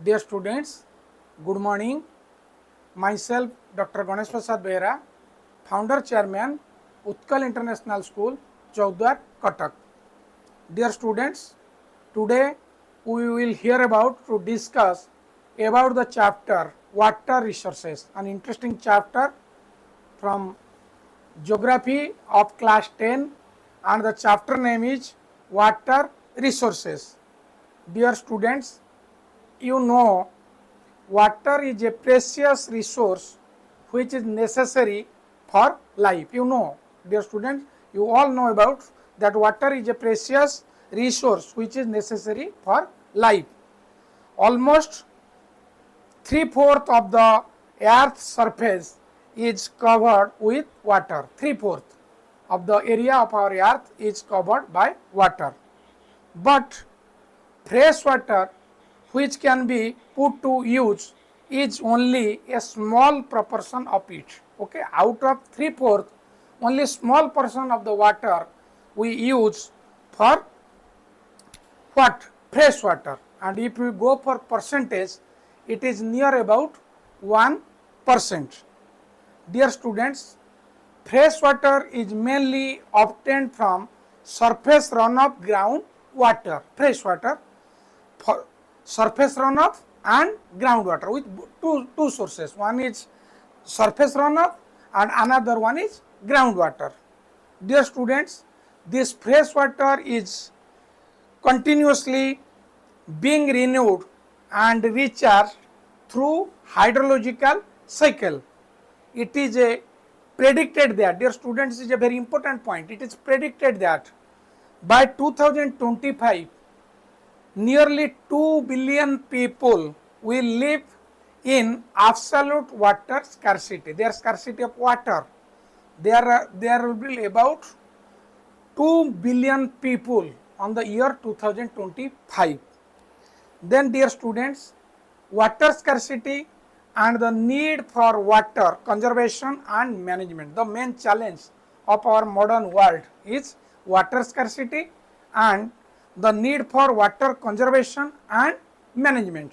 Dear students, good morning. Myself, Dr. Ganesh Prasad Behera, founder chairman, UTKAL International School, Chaudhar, Cuttack. Dear students, today we will hear about to discuss about the chapter water resources, an interesting chapter from geography of class 10, and the chapter name is water resources. Dear students, you know water is a precious resource which is necessary for life. You know, dear students, you all know about that water is a precious resource which is necessary for life. Almost 3/4 of the earth's surface is covered with water. 3/4 of the area of our earth is covered by water. But fresh water which can be put to use is only a small proportion of it. Okay, out of 3/4, only small portion of the water we use for what? Fresh water. And if we go for percentage, it is near about 1%. Dear students, fresh water is mainly obtained from surface runoff ground water. Fresh water, surface runoff and groundwater with two sources. One is surface runoff and another one is groundwater. Dear students, this fresh water is continuously being renewed and recharged through hydrological cycle. It is a predicted that, dear students, is a very important point. It is predicted that by 2025, nearly 2 billion people will live in absolute water scarcity. There is scarcity of water. There will be about 2 billion people on the year 2025. Then, dear students, water scarcity and the need for water conservation and management. The main challenge of our modern world is water scarcity and the need for water conservation and management.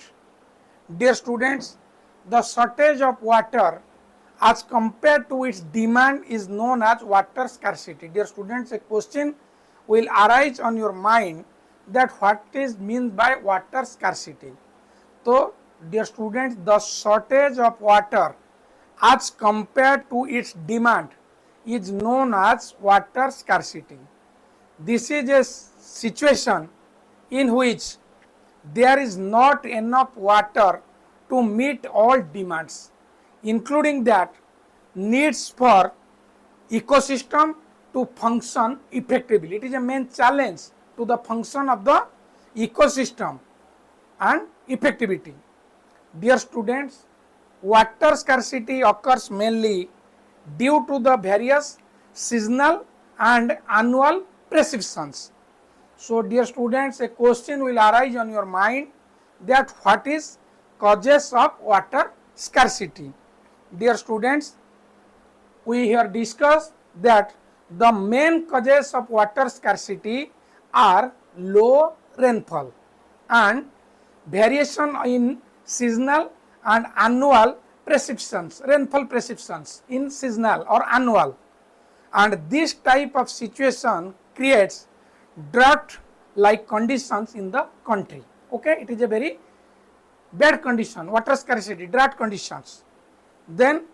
Dear students, the shortage of water as compared to its demand is known as water scarcity. Dear students, a question will arise on your mind that what is meant by water scarcity. So, dear students, the shortage of water as compared to its demand is known as water scarcity. This is a situation in which there is not enough water to meet all demands, including that needs for ecosystem to function effectively. It is a main challenge to the function of the ecosystem and effectivity. Dear students, water scarcity occurs mainly due to the various seasonal and annual precipitation. So, dear students, a question will arise on your mind that what is causes of water scarcity. Dear students, we here discuss that the main causes of water scarcity are low rainfall and variation in seasonal and annual precipitations, rainfall precipitations in seasonal or annual, and this type of situation creates drought like conditions in the country. Okay, it is a very bad condition, water scarcity, drought conditions. Then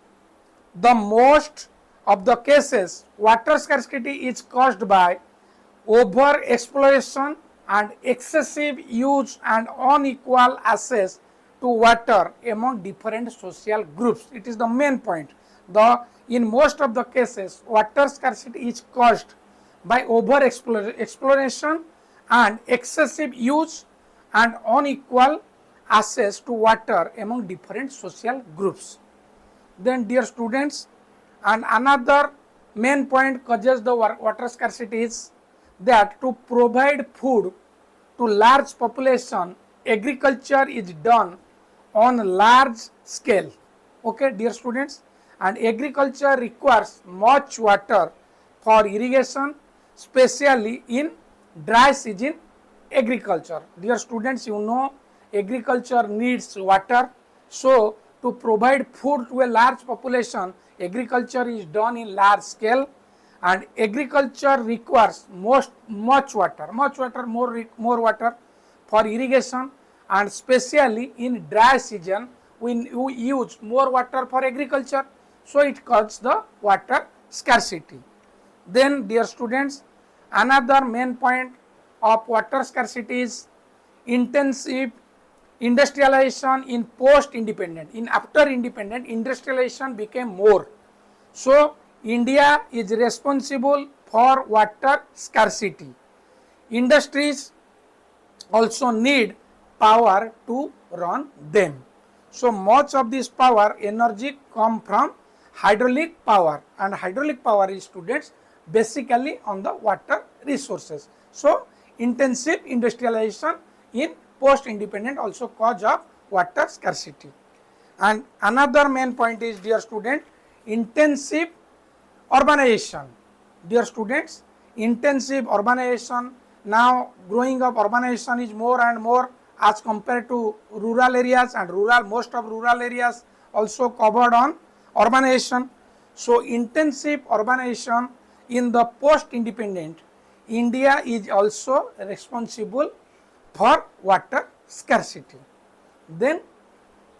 the most of the cases water scarcity is caused by over exploration and excessive use and unequal access to water among different social groups. It is the main point. In most of the cases, water scarcity is caused by over exploration and excessive use and unequal access to water among different social groups. Then, dear students, and another main point causes the water scarcity is that to provide food to large population, agriculture is done on large scale. Okay, dear students, and agriculture requires much water for irrigation, especially in dry season agriculture. Dear students, you know agriculture needs water. So to provide food to a large population, agriculture is done in large scale, and agriculture requires much water, more water for irrigation, and especially in dry season we use more water for agriculture, so it causes the water scarcity. Then dear students, another main point of water scarcity is intensive industrialization in post independent. In after independent, industrialization became more, so India is responsible for water scarcity. Industries also need power to run them, so much of this power energy come from hydraulic power, and hydraulic power is, students, basically on the water resources. So intensive industrialization in post independent also cause of water scarcity. And another main point is, dear student, intensive urbanization. Dear students, intensive urbanization, now growing up urbanization is more and more as compared to rural areas, and most of rural areas also covered on urbanization. So intensive urbanization in the post independent India is also responsible for water scarcity. Then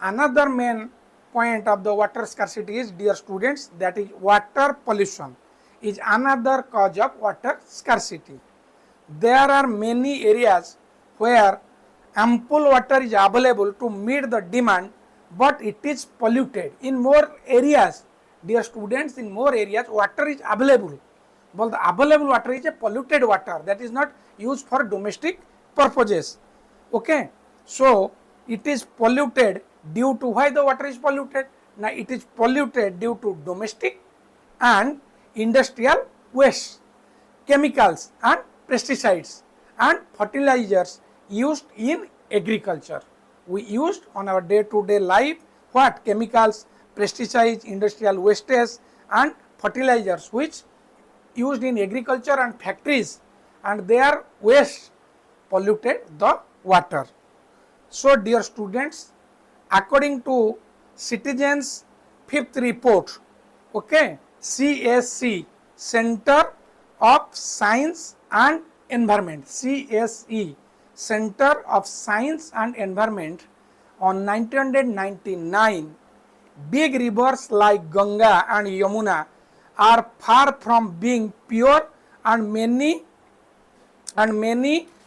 another main point of the water scarcity is, dear students, that is water pollution is another cause of water scarcity. There are many areas where ample water is available to meet the demand, but it is polluted. In more areas, dear students, in more areas water is available, but the available water is a polluted water that is not used for domestic purposes. Okay, so it is polluted due to, why the water is polluted? Now it is polluted due to domestic and industrial waste, chemicals and pesticides and fertilizers used in agriculture. We used on our day-to-day life what? Chemicals, pesticides, industrial wastes and fertilizers which used in agriculture and factories, and their waste polluted the water. So dear students, according to Citizens' Fifth Report, okay, CSC, Center of Science and Environment, CSE, Center of Science and Environment, on 1999, big rivers like Ganga and Yamuna are far from being pure, and many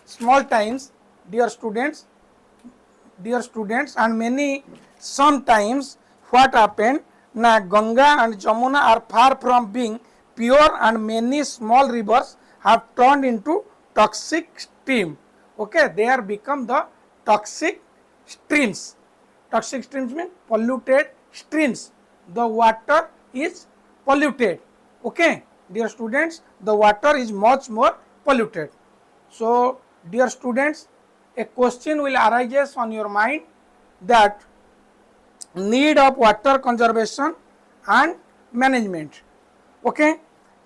small times, dear students, and many sometimes what happened, now Ganga and Jamuna are far from being pure, and many small rivers have turned into toxic stream. Okay, they are become the toxic streams. Toxic streams mean polluted streams. The water is polluted. Okay, dear students, the water is much more polluted. So dear students, a question will arise on your mind, that need of water conservation and management. Okay,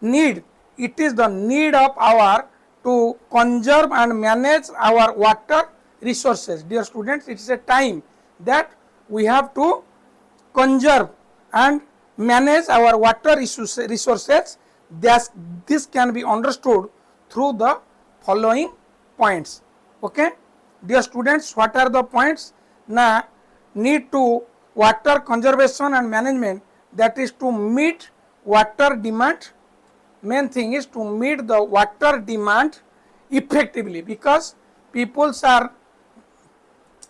need, it is the need of our to conserve and manage our water resources. Dear students, it is a time that we have to conserve and manage our water resources. This can be understood through the following points. Okay, dear students, what are the points? Now, need to water conservation and management, that is to meet water demand. Main thing is to meet the water demand effectively, because people are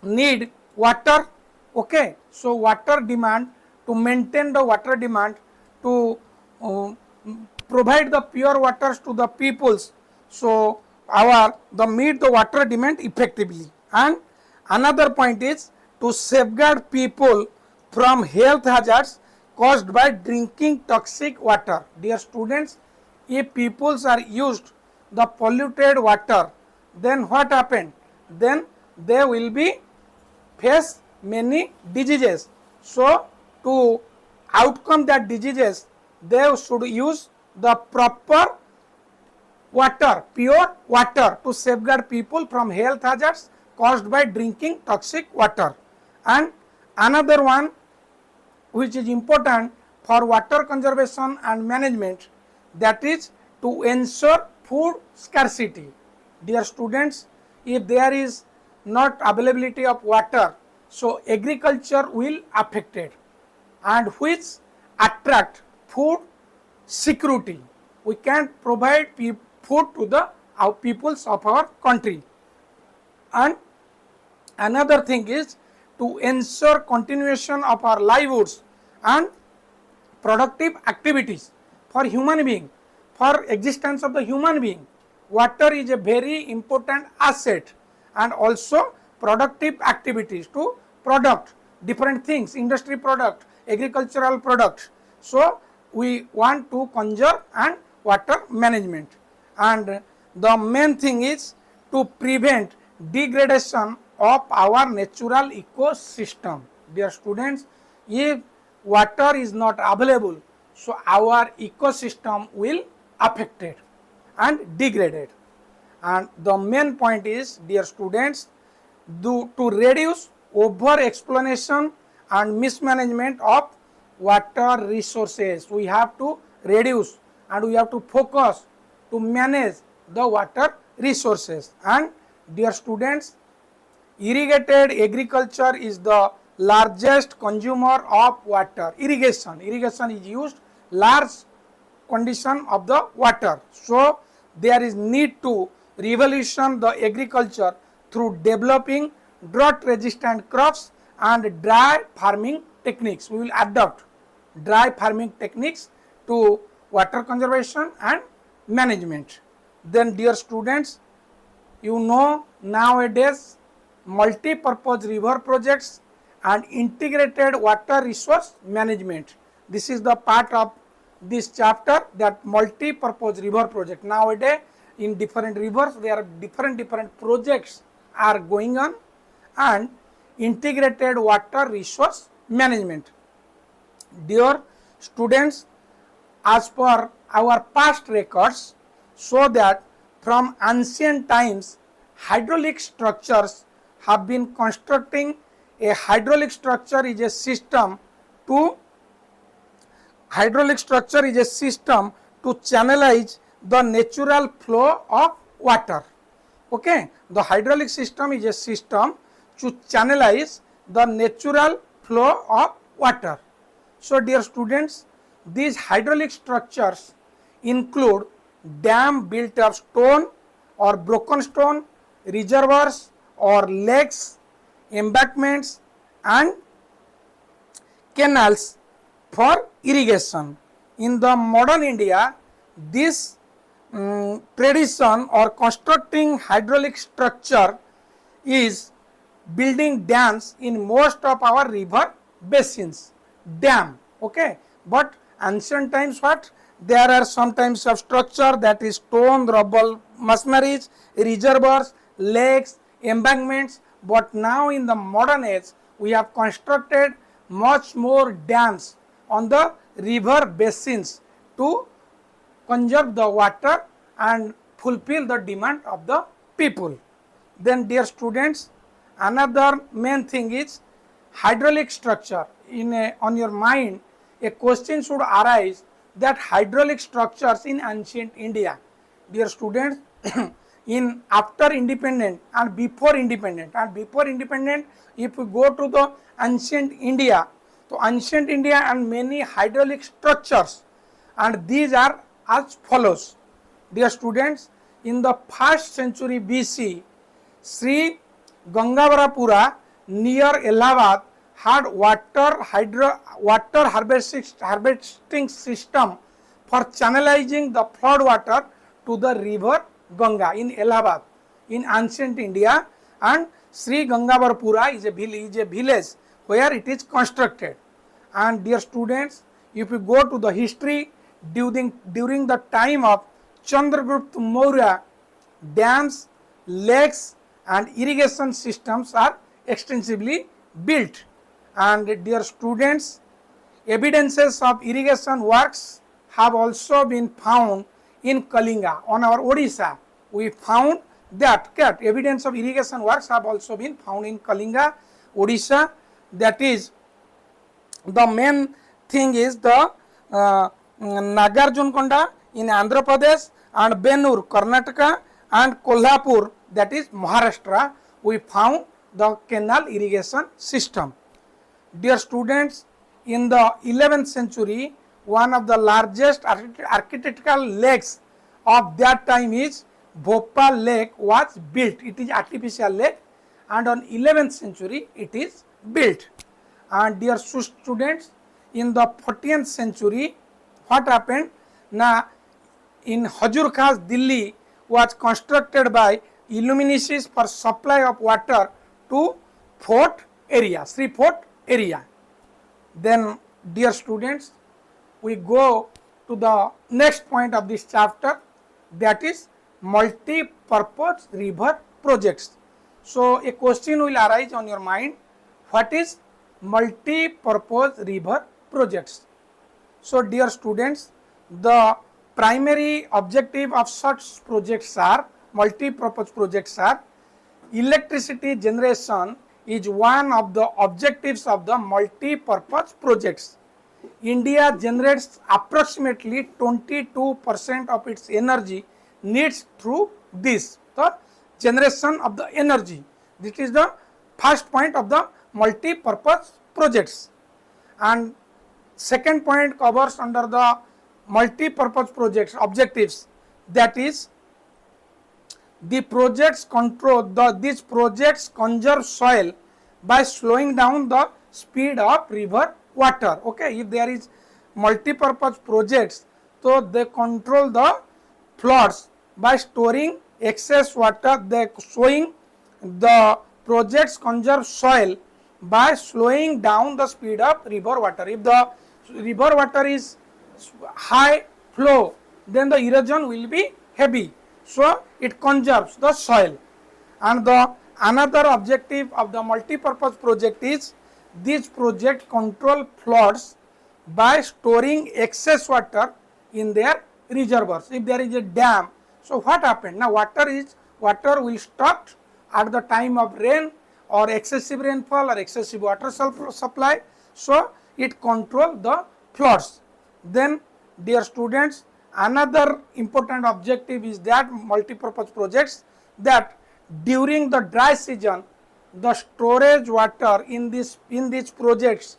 need water. Okay, so water demand, to maintain the water demand, to provide the pure waters to the peoples, so the meet the water demand effectively. And another point is to safeguard people from health hazards caused by drinking toxic water. Dear students, if peoples are used the polluted water, then what happened? Then they will be face many diseases. So to outcome that diseases, they should use the proper water, pure water, to safeguard people from health hazards caused by drinking toxic water. And another one which is important for water conservation and management, that is to ensure food scarcity. Dear students, if there is not availability of water, so agriculture will affected, and which attract food security. We can't provide food to the peoples of our country. And another thing is to ensure continuation of our livelihoods and productive activities for human being, for existence of the human being. Water is a very important asset, and also productive activities to product different things, industry product, agricultural products. So we want to conserve and water management, and the main thing is to prevent degradation of our natural ecosystem. Dear students, if water is not available, so our ecosystem will affected and degraded. And the main point is, dear students, to reduce over exploitation and mismanagement of water resources. We have to reduce and we have to focus to manage the water resources. And dear students, irrigated agriculture is the largest consumer of water. Irrigation is used large condition of the water. So there is need to revolution the agriculture through developing drought resistant crops and dry farming techniques. We will adopt dry farming techniques to water conservation and management. Then dear students, you know nowadays multi-purpose river projects and integrated water resource management. This is the part of this chapter, that multi-purpose river project. Nowadays in different rivers there are different projects are going on, and integrated water resource management. Dear students, as per our past records show that from ancient times hydraulic structures have been constructing. A hydraulic structure is a system to channelize the natural flow of water. Okay, the hydraulic system is a system to channelize the natural flow of water. So dear students, these hydraulic structures include dam built of stone or broken stone, reservoirs or lakes, embankments and canals for irrigation. In the modern India, this tradition or constructing hydraulic structure is building dams in most of our river basins. Dam, okay, but ancient times what? There are some types of structure, that is stone, rubble, machineries, reservoirs, lakes, embankments. But now in the modern age, we have constructed much more dams on the river basins to conserve the water and fulfill the demand of the people. Then dear students, another main thing is hydraulic structure. On your mind, a question should arise that hydraulic structures in ancient India. Dear students, in after independent and before independent, if we go to the ancient India, so ancient India and many hydraulic structures, and these are as follows. Dear students, in the 1st century BC, Sri Gangavarapura near Allahabad had water harvesting system for channelizing the flood water to the river Ganga in Allahabad in ancient India. And Sri Gangavarapura is a village where it is constructed. And dear students, if you go to the history, during the time of Chandragupta Maurya, dams, lakes and irrigation systems are extensively built. And dear students, evidences of irrigation works have also been found in Kalinga. On our Odisha, we found that evidence of irrigation works have also been found in Kalinga, Odisha. That is, the main thing is the Nagarjunkonda in Andhra Pradesh and Benur, Karnataka, and Kolhapur, that is Maharashtra, we found the canal irrigation system. Dear students, in the 11th century, one of the largest architectural lakes of that time is Bhopal Lake was built. It is artificial lake, and on 11th century it is built. And dear students, in the 14th century, what happened? Now, in Hajur Khas, Delhi was constructed by Illuminists for supply of water to fort area, Sri Fort area. Then, dear students, we go to the next point of this chapter, that is multi-purpose river projects. So, a question will arise on your mind, what is multi-purpose river projects? So, dear students, the primary objective of such projects are, multi-purpose projects are, electricity generation is one of the objectives of the multi-purpose projects. India generates approximately 22% of its energy needs through this, the generation of the energy. This is the first point of the multi-purpose projects. And second point covers under the multi-purpose projects objectives, that is, the projects control these projects conserve soil by slowing down the speed of river water. Okay, if there is multi-purpose projects, so they control the floods by storing excess water. They showing the projects conserve soil by slowing down the speed of river water. If the river water is high flow, then the erosion will be heavy. So, it conserves the soil. And the another objective of the multi-purpose project is this project control floods by storing excess water in their reservoirs. If there is a dam, so what happened? Now, water will stop at the time of rain or excessive rainfall or excessive water supply. So, it controls the floods. Then, dear students, another important objective is that multi-purpose projects, that during the dry season, the storage water in these projects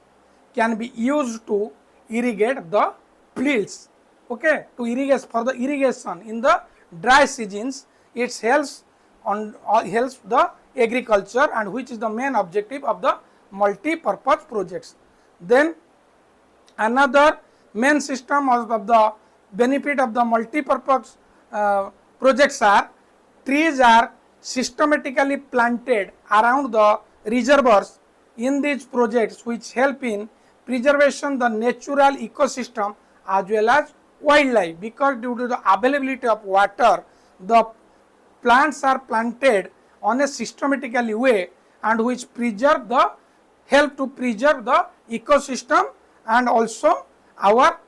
can be used to irrigate the fields. Okay, to irrigate for the irrigation in the dry seasons, it helps the agriculture, and which is the main objective of the multi-purpose projects. Then another main system of the benefit of the multi-purpose projects are, trees are systematically planted around the reservoirs in these projects, which help in preservation the natural ecosystem as well as wildlife, because due to the availability of water, the plants are planted on a systematically way, and which help to preserve the ecosystem and also our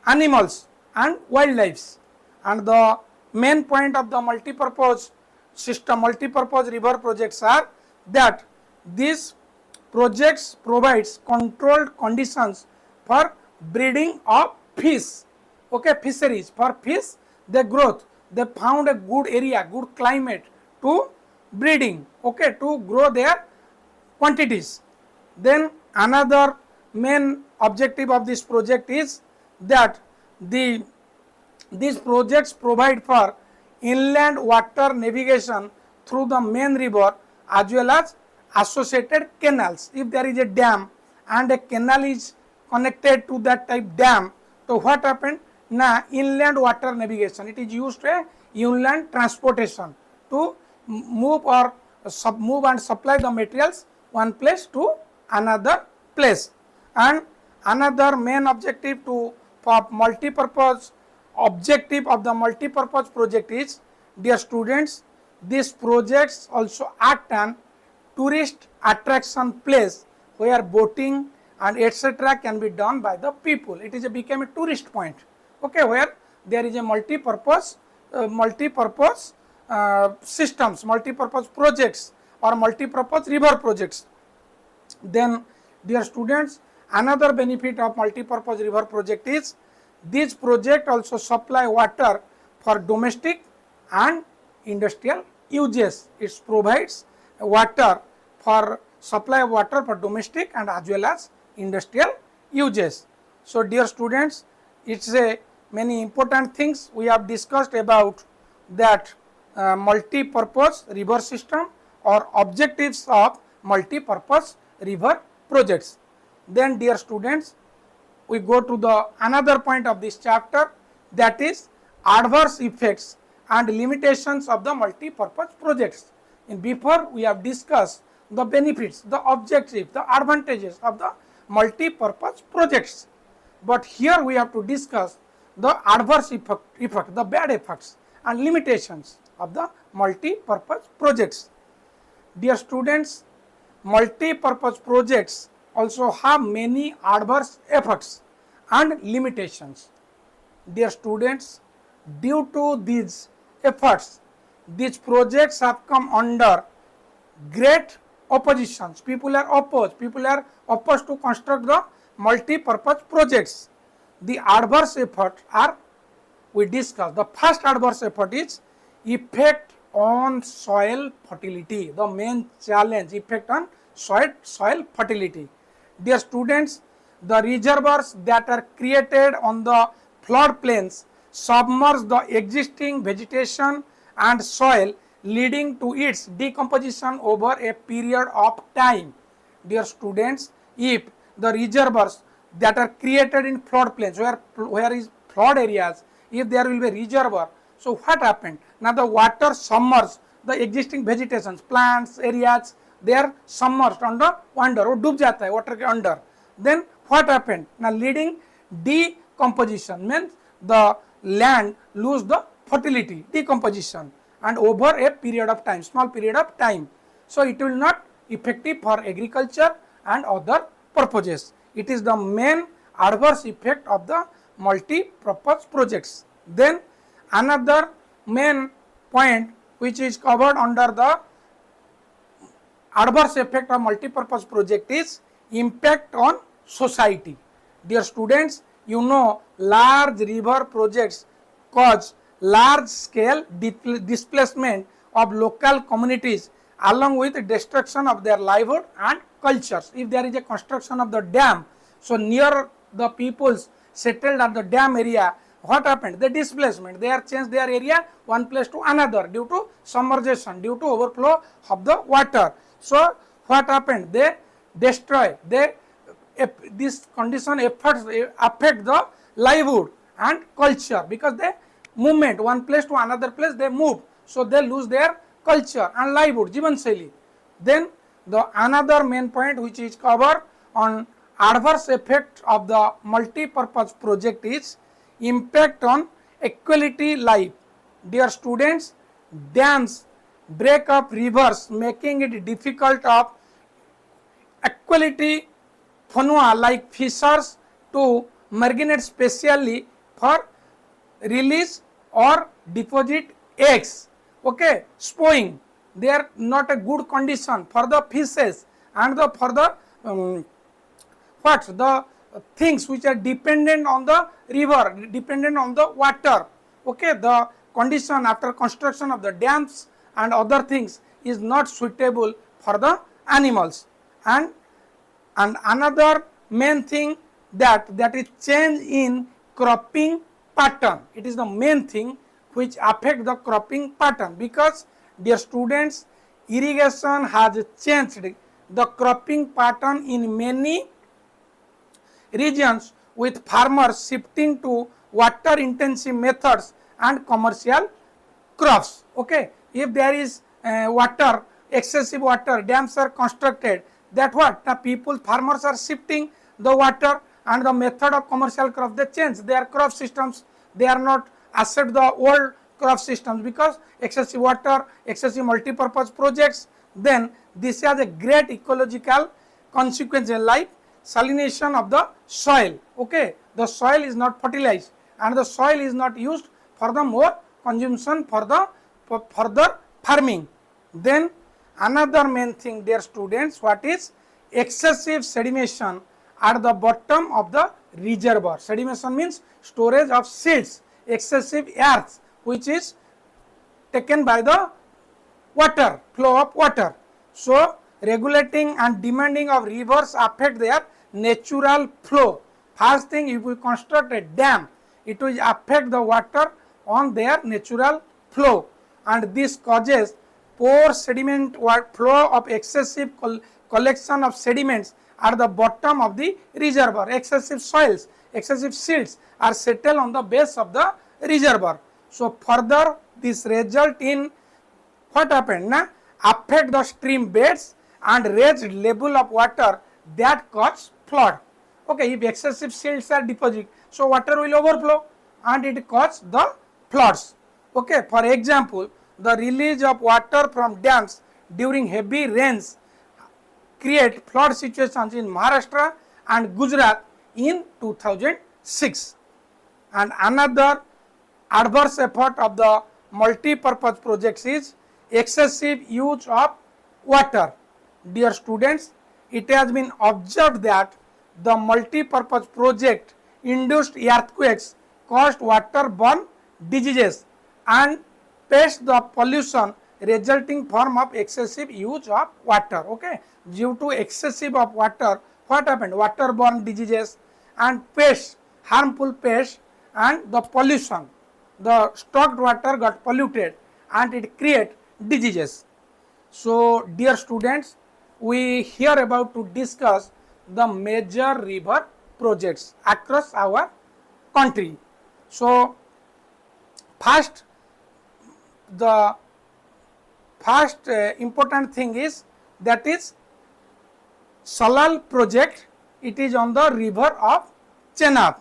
animals and wildlife. And the main point of the multi-purpose system, multi-purpose river projects are that these projects provides controlled conditions for breeding of fish. Okay, fisheries for fish, their growth, they found a good area, good climate to breeding, okay, to grow their quantities. Then another main objective of this project is that these projects provide for inland water navigation through the main river as well as associated canals. If there is a dam and a canal is connected to that type dam, so what happened? Now, inland water navigation, it is used to inland transportation to move and supply the materials one place to another place. And another main objective for multi-purpose objective of the multi-purpose project is, dear students, these projects also act an tourist attraction place where boating and etc. can be done by the people. It is become a tourist point, okay, where there is a multi-purpose systems, multi-purpose projects or multi-purpose river projects. Then dear students, another benefit of multi-purpose river project is these projects also supply water for domestic and industrial uses. It provides water for supply of water for domestic and as well as industrial uses. So dear students, it's a many important things we have discussed about that multi-purpose river system or objectives of multi-purpose river projects. Then dear students, we go to the another point of this chapter, that is adverse effects and limitations of the multi-purpose projects. In before we have discussed the benefits, the objectives, the advantages of the multi-purpose projects, but here we have to discuss the adverse effect, the bad effects and limitations of the multi-purpose projects. Dear students, multi-purpose projects also have many adverse effects and limitations. Dear students, due to these efforts, these projects have come under great oppositions. People are opposed to construct the multi-purpose projects. The adverse effects are, we discussed. The first adverse effect is effect on soil fertility. The main challenge, effect on soil fertility. Dear students, the reservoirs that are created on the flood plains submerge the existing vegetation and soil, leading to its decomposition over a period of time. Dear students, if the reservoirs that are created in flood plains, where is flood areas, if there will be a reservoir, so what happened? Now the water submerged the existing vegetations, plants, areas, they are submerged under water, or डूब जाता है water के under. Then what happened? Now leading decomposition means the land lose the fertility, decomposition, and over a period of time, small period of time. So it will not effective for agriculture and other purposes. It is the main adverse effect of the multi-purpose projects. Then another main point which is covered under the adverse effect of multi-purpose project is impact on society. Dear students, you know large river projects cause large scale displacement of local communities along with destruction of their livelihood and cultures. If there is a construction of the dam, so near the peoples settled at the dam area, what happened? The displacement, they are changed their area one place to another due to submersion, due to overflow of the water. So what happened? They destroy, this condition efforts affect the livelihood and culture, because they movement one place to another place, they move, so they lose their culture and livelihood, Jivan Shaili. Then the another main point which is covered on adverse effect of the multi-purpose project is impact on equality life. Dear students, dams break up rivers, making it difficult of equality fauna like fishers to migrate specially for release or deposit eggs. Okay, spawning, they are not a good condition for the fishes and for the the things which are dependent on the river, dependent on the water. Okay, the condition after construction of the dams and other things is not suitable for the animals. And another main thing that is change in cropping pattern. It is the main thing which affect the cropping pattern, because dear students, irrigation has changed the cropping pattern in many regions, with farmers shifting to water intensive methods and commercial crops. Okay, if there is water, excessive water, dams are constructed, that what the farmers are shifting the water and the method of commercial crop, they change their crop systems, they are not accept the old crop systems because excessive water, excessive multi-purpose projects. Then this has a great ecological consequence like salination of the soil. Okay, the soil is not fertilized and the soil is not used for the more consumption for the for further farming. Then another main thing, dear students, what is excessive sedimentation at the bottom of the reservoir. Sedimentation means storage of silts, excessive earth which is taken by the water, flow of water. So regulating and demanding of rivers affect their natural flow. First thing, if we construct a dam, it will affect the water on their natural flow, and this causes poor sediment flow of excessive collection of sediments at the bottom of the reservoir. Excessive soils, excessive silts are settled on the base of the reservoir. So further this result in what happened na, affect the stream beds and raised level of water that cause flood. Okay, if excessive silts are deposited, so water will overflow and it cause the floods. Okay, for example, the release of water from dams during heavy rains create flood situations in Maharashtra and Gujarat in 2006. And another adverse effect of the multi-purpose projects is excessive use of water. Dear students, it has been observed that the multi-purpose project induced earthquakes, caused waterborne diseases and pest the pollution resulting from of excessive use of water. Okay, due to excessive of water, what happened? Waterborne diseases and pests, harmful pests and the pollution. The stocked water got polluted and it create diseases. So dear students, we here about to discuss the major river projects across our country. So first, the first important thing is that is Salal project. It is on the river of Chenab.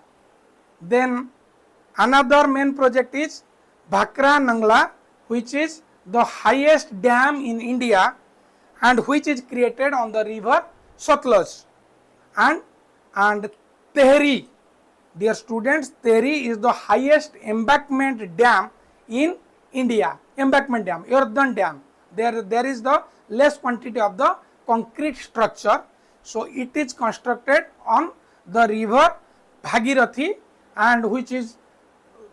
Then another main project is Bhakra Nangla, which is the highest dam in India and which is created on the river Satluj. And Tehri, dear students, Tehri is the highest embankment dam in India. Embankment dam, earthen dam. There is the less quantity of the concrete structure. So it is constructed on the river Bhagirathi and which is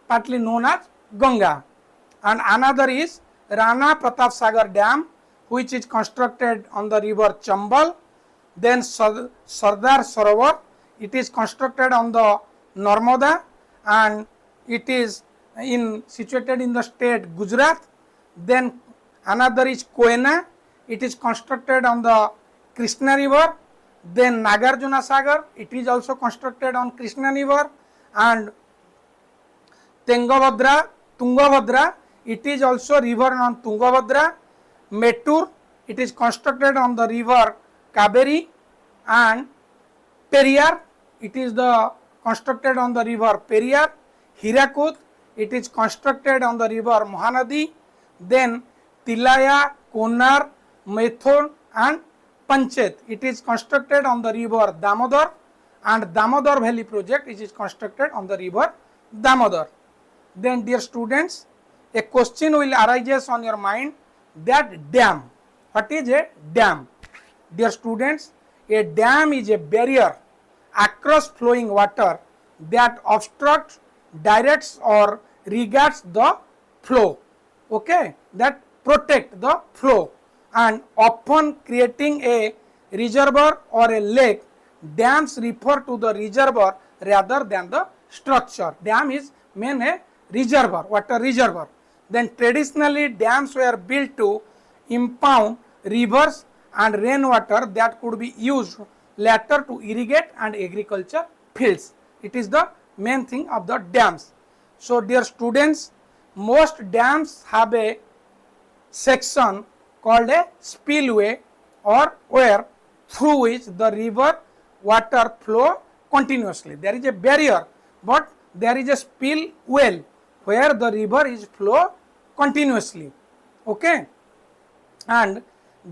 partly known as Ganga. And another is Rana Pratap Sagar Dam, which is constructed on the river Chambal. Then Sardar Sarovar, it is constructed on the Narmada and it is situated in the state Gujarat. Then another is Koyna, it is constructed on the Krishna river. Then Nagarjuna Sagar, it is also constructed on Krishna river. And Tungabhadra, it is also river on Tungabhadra. Mettur, it is constructed on the river Kaveri. And Periyar, it is constructed on the river Periyar. Hirakud, it is constructed on the river Mahanadi. Then Tilaya, Konar, Method and Panchet, it is constructed on the river Damodar. And Damodar Valley project, it is constructed on the river Damodar. Then dear students, a question will arise on your mind that dam. What is a dam? Dear students, a dam is a barrier across flowing water that obstructs, directs or regards the flow. Okay, that protect the flow and often creating a reservoir or a lake. Dams refer to the reservoir rather than the structure. Dam is main a reservoir, water reservoir. Then traditionally dams were built to impound rivers and rainwater that could be used later to irrigate and agriculture fields. It is the main thing of the dams. So dear students, most dams have a section called a spillway or where through which the river water flow continuously. There is a barrier, but there is a spill well where the river is flow continuously. Okay, and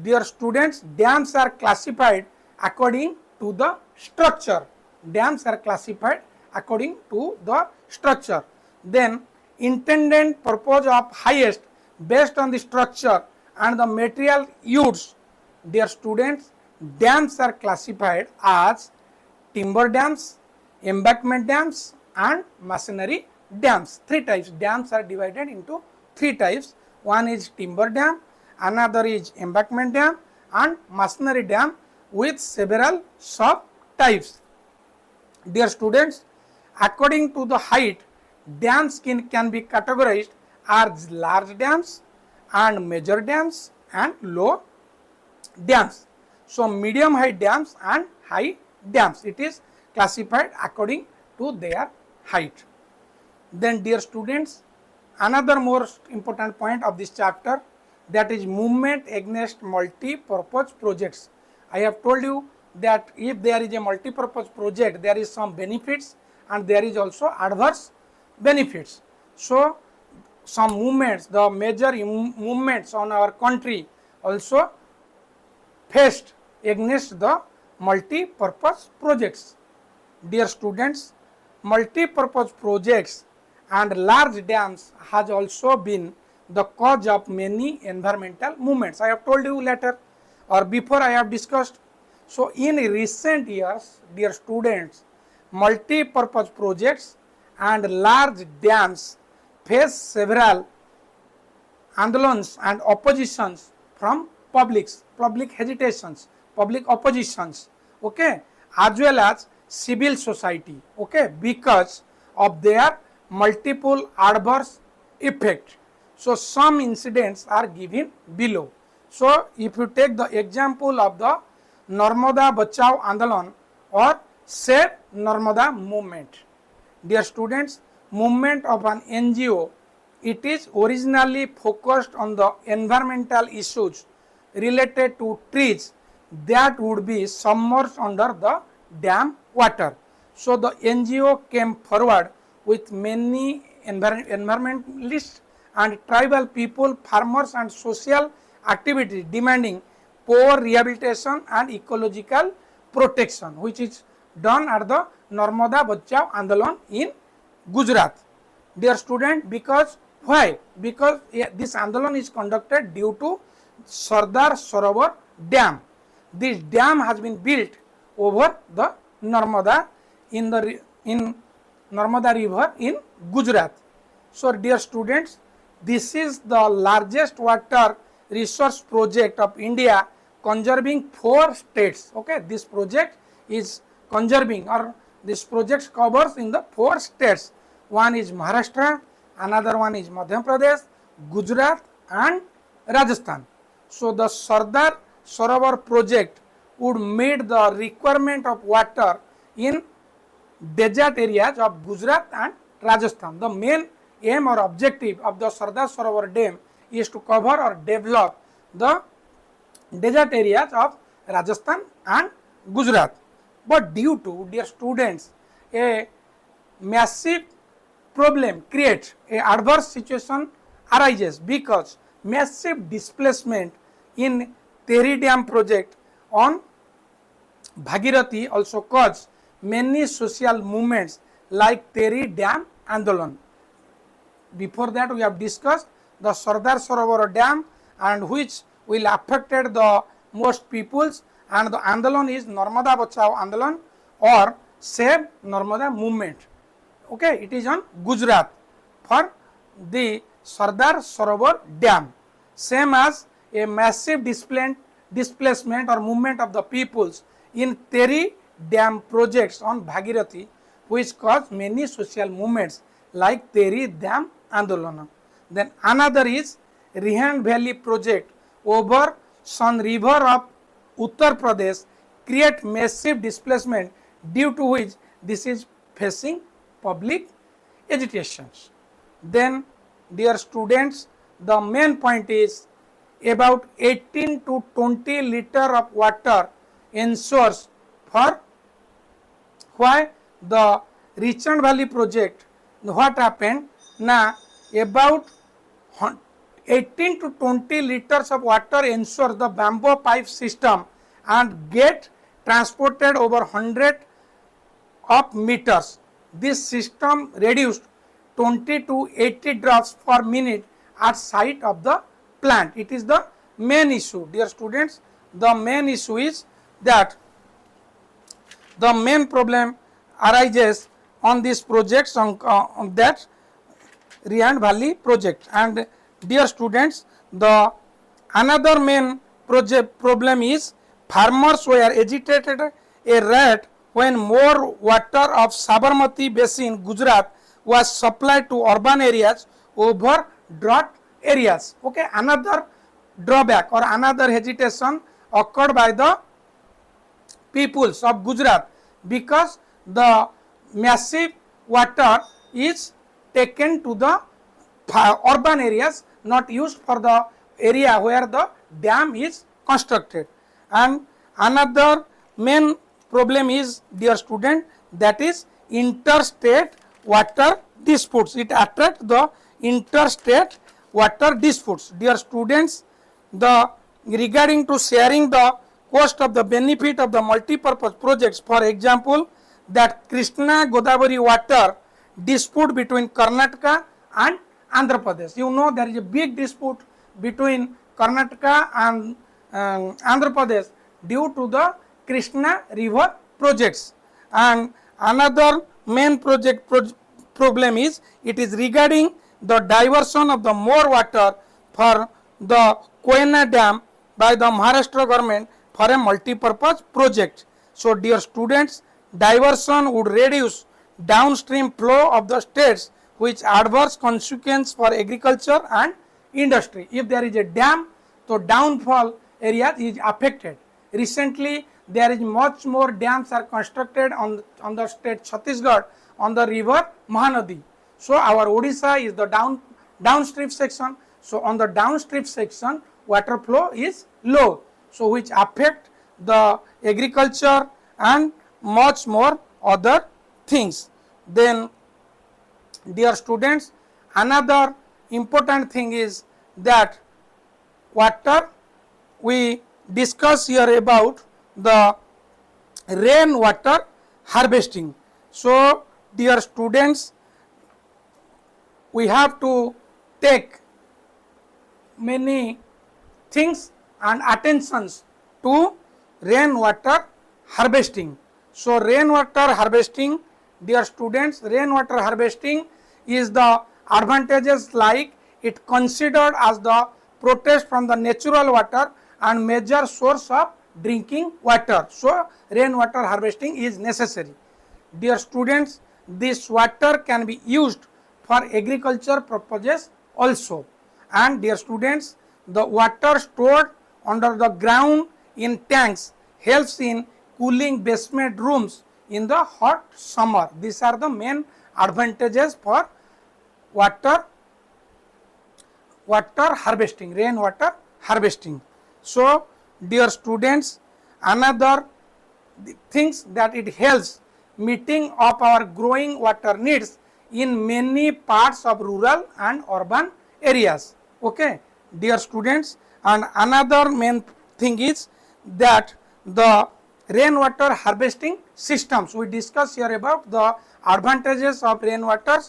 dear students, dams are classified according to the structure. Dams are classified according to the structure. Then intended purpose of highest Based on the structure and the material used, dear students, dams are classified as timber dams, embankment dams and masonry dams. Three types. Dams are divided into three types. One is timber dam, another is embankment dam and masonry dam with several sub types. Dear students, according to the height, dams can be categorized as large dams and major dams and low dams. So medium height dams and high dams, it is classified according to their height. Then dear students, another most important point of this chapter, that is movement against multi-purpose projects. I have told you that if there is a multi-purpose project, there is some benefits and there is also adverse benefits. So some movements, the major movements on our country also faced against the multi-purpose projects. Dear students, multi-purpose projects and large dams has also been the cause of many environmental movements. I have told you later or before I have discussed. So in recent years, dear students, multi-purpose projects and large dams face several andolans and oppositions from public hesitations, public oppositions, okay, as well as civil society, okay, because of their multiple adverse effects. So some incidents are given below. So if you take the example of the Narmada Bachao Andolan or Save Narmada movement. Dear students, movement of an NGO, it is originally focused on the environmental issues related to trees that would be submerged under the dam water. So the NGO came forward with many environmentalists and tribal people, farmers and social activities demanding poor rehabilitation and ecological protection, which is done at the Narmada Bachao Andolan in Gujarat. Dear student, because why? Because this Andolan is conducted due to Sardar Sarovar Dam. This dam has been built over the Narmada in Narmada river in Gujarat. So dear students, this is the largest water resource project of India conserving 4 states. Okay, this project is conserving, or this project covers in the 4 states. One is Maharashtra, another one is Madhya Pradesh, Gujarat and Rajasthan. So the Sardar Sarovar project would meet the requirement of water in desert areas of Gujarat and Rajasthan. The main aim or objective of the Sardar Sarovar Dam is to cover or develop the desert areas of Rajasthan and Gujarat. But due to, dear students, a massive problem creates, a adverse situation arises because massive displacement in Tehri Dam project on Bhagirathi also caused many social movements like Tehri Dam Andolan. Before that we have discussed the Sardar Sarovar Dam, and which will affected the most peoples, and the Andolan is Narmada Bachao Andolan or Save Narmada movement. Okay, it is on Gujarat for the Sardar Sarovar Dam. Same as a massive displacement or movement of the peoples in Tehri Dam projects on Bhagirathi, which caused many social movements like Tehri Dam Andolan. Then another is Rihand Valley project over Son river of Uttar Pradesh create massive displacement, due to which this is facing public agitations. Then dear students, the main point is about 18 to 20 liter of water ensures for why the Richand Valley project. What happened? Now about 18 to 20 liters of water ensure the bamboo pipe system and get transported over 100 of meters. This system reduced 20 to 80 drops per minute at site of the plant. It is the main issue. Dear students, the main issue is that the main problem arises on this project, on that Rand Valley project. And dear students, the another main project problem is farmers were agitated a rate when more water of Sabarmati basin Gujarat was supplied to urban areas over drought areas. Okay, another drawback or another hesitation occurred by the peoples of Gujarat because the massive water is taken to the urban areas, not used for the area where the dam is constructed. And another main problem is, dear student, that is interstate water disputes. It attracts the interstate water disputes. Dear students, the regarding to sharing the cost of the benefit of the multi-purpose projects, for example, that Krishna Godavari water dispute between Karnataka and Andhra Pradesh. You know there is a big dispute between Karnataka and Andhra Pradesh due to the Krishna river projects. And another main problem is, it is regarding the diversion of the more water for the Koyana dam by the Maharashtra government for a multi-purpose project. So dear students, diversion would reduce downstream flow of the states, which adverse consequence for agriculture and industry. If there is a dam, so downfall area is affected. Recently there is much more dams are constructed on the state Chhattisgarh on the river Mahanadi. So our Odisha is the downstream section. So on the downstream section water flow is low, so which affect the agriculture and much more other things. Then dear students, another important thing is that water, we discuss here about the rainwater harvesting. So dear students, we have to take many things and attentions to rainwater harvesting. So rainwater harvesting, dear students, rainwater harvesting is the advantages like it considered as the protest from the natural water and major source of drinking water. So rainwater harvesting is necessary. Dear students, this water can be used for agriculture purposes also. And dear students, the water stored under the ground in tanks helps in cooling basement rooms in the hot summer. These are the main advantages for water harvesting, rainwater harvesting. So dear students, another things that it helps meeting of our growing water needs in many parts of rural and urban areas. Okay, dear students, and another main thing is that the rainwater harvesting systems. We discuss here about the advantages of rainwater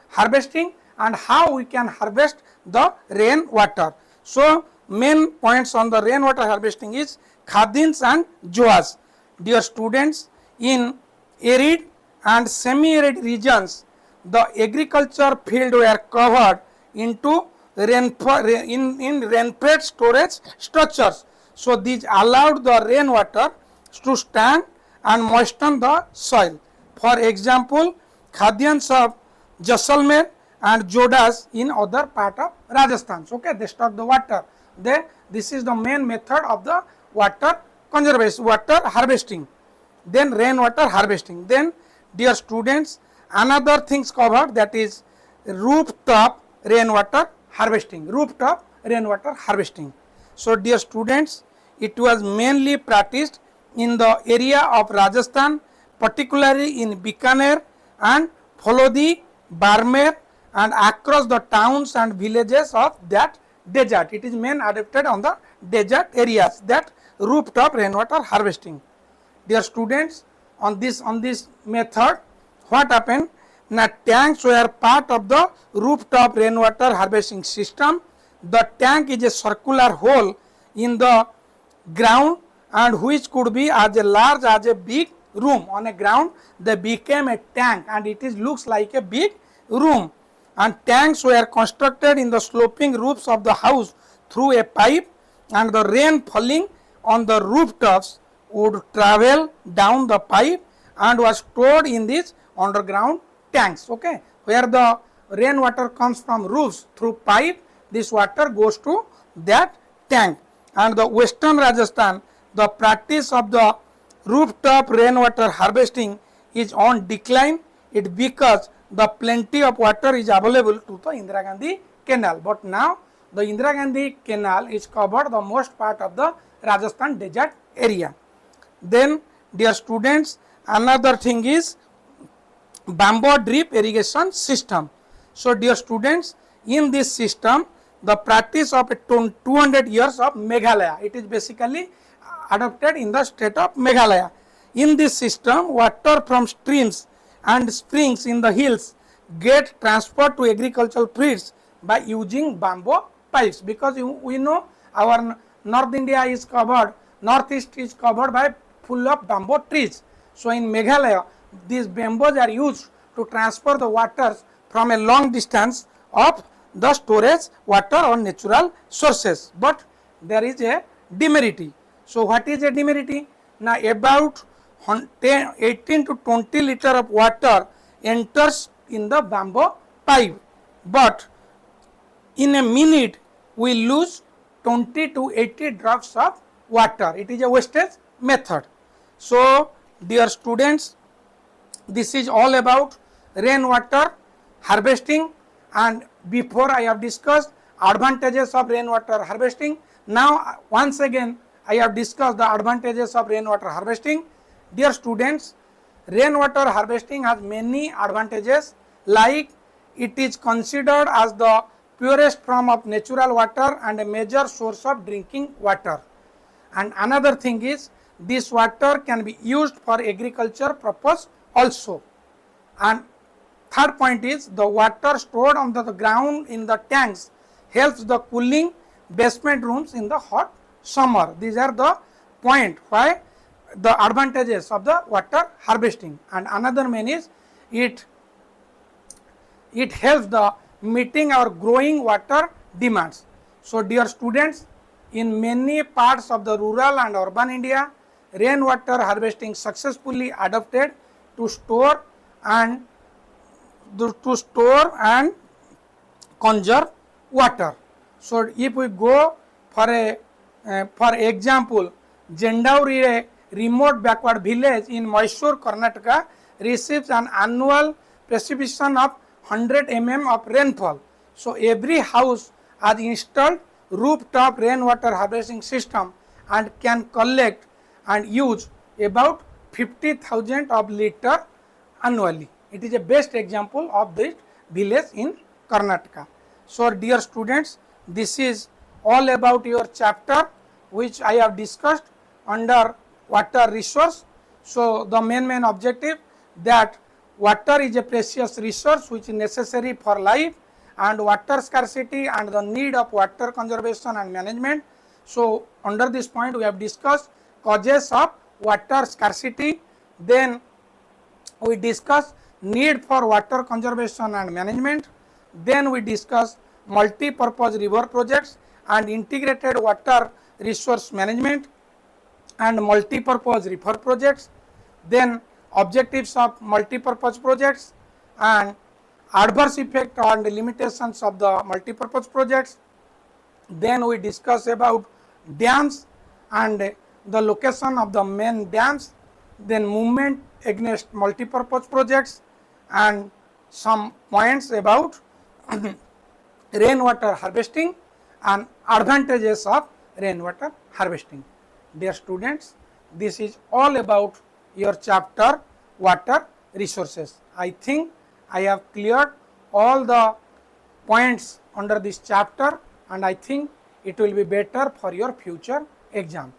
harvesting and how we can harvest the rainwater. So main points on the rainwater harvesting is khadins and joas. Dear students, in arid and semi-arid regions, the agriculture field were covered into rainfed storage structures. So these allowed the rainwater to stand and moisten the soil. For example, khadians of Jaisalmer and Jodas in other part of Rajasthan. Okay, they stock the water. This is the main method of the water conservation, water harvesting. Then rainwater harvesting. Then dear students, another things covered, that is rooftop rainwater harvesting. Rooftop rainwater harvesting. So dear students, it was mainly practiced in the area of Rajasthan, particularly in Bikaner and Pholodi, Barmer, and across the towns and villages of that desert. It is main adapted on the desert areas, that rooftop rainwater harvesting. Dear students, on this method, what happened? Now tanks were part of the rooftop rainwater harvesting system. The tank is a circular hole in the ground and which could be as large as a big room. On a ground they became a tank and it is looks like a big room, and tanks were constructed in the sloping roofs of the house through a pipe, and the rain falling on the rooftops would travel down the pipe and was stored in these underground tanks. Okay, where the rainwater comes from roofs through pipe, this water goes to that tank. And the western Rajasthan, the practice of the rooftop rainwater harvesting is on decline. It because the plenty of water is available to the Indira Gandhi canal, but now the Indira Gandhi canal is covered the most part of the Rajasthan desert area. Then dear students, another thing is bamboo drip irrigation system. So dear students, in this system the practice of 200 years of Meghalaya, it is basically adopted in the state of Meghalaya. In this system, water from streams and springs in the hills get transferred to agricultural fields by using bamboo pipes, because we know our North India is covered, Northeast is covered by full of bamboo trees. So in Meghalaya these bamboos are used to transfer the waters from a long distance of the storage water or natural sources, but there is a demerit. So what is a demerit? Now about 18 to 20 liter of water enters in the bamboo pipe, but in a minute we lose 20 to 80 drops of water. It is a wastage method. So dear students, this is all about rainwater harvesting, and before I have discussed advantages of rainwater harvesting. Now once again I have discussed the advantages of rainwater harvesting. Dear students, rainwater harvesting has many advantages, like it is considered as the purest form of natural water and a major source of drinking water. And another thing is this water can be used for agriculture purpose also. And third point is the water stored on the ground in the tanks helps the cooling basement rooms in the hot summer. These are the point why the advantages of the water harvesting. And another main is it helps the meeting our growing water demands. So dear students, in many parts of the rural and urban India, rainwater harvesting successfully adopted to store and conserve water. So if we go for example, Jendauri, a remote backward village in Mysore, Karnataka, receives an annual precipitation of 100 mm of rainfall. So every house has installed rooftop rainwater harvesting system and can collect and use about 50,000 of liter annually. It is a best example of this village in Karnataka. So dear students, this is all about your chapter which I have discussed under water resource. So the main objective that water is a precious resource which is necessary for life, and water scarcity and the need of water conservation and management. So under this point we have discussed causes of water scarcity, then we discuss need for water conservation and management, then we discuss multi-purpose river projects and integrated water resource management and multi-purpose river projects, then objectives of multi-purpose projects and adverse effect and limitations of the multi-purpose projects. Then we discuss about dams and the location of the main dams, then movement against multi-purpose projects, and some points about rainwater harvesting and advantages of rainwater harvesting. Dear students, this is all about your chapter water resources. I think I have cleared all the points under this chapter, and I think it will be better for your future exam.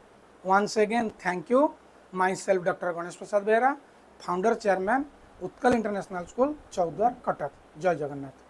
Once again, thank you. Myself Dr. Ganesh Prasad Behera, founder chairman, Utkal international school Choudwar Cuttack. जय जगन्नाथ।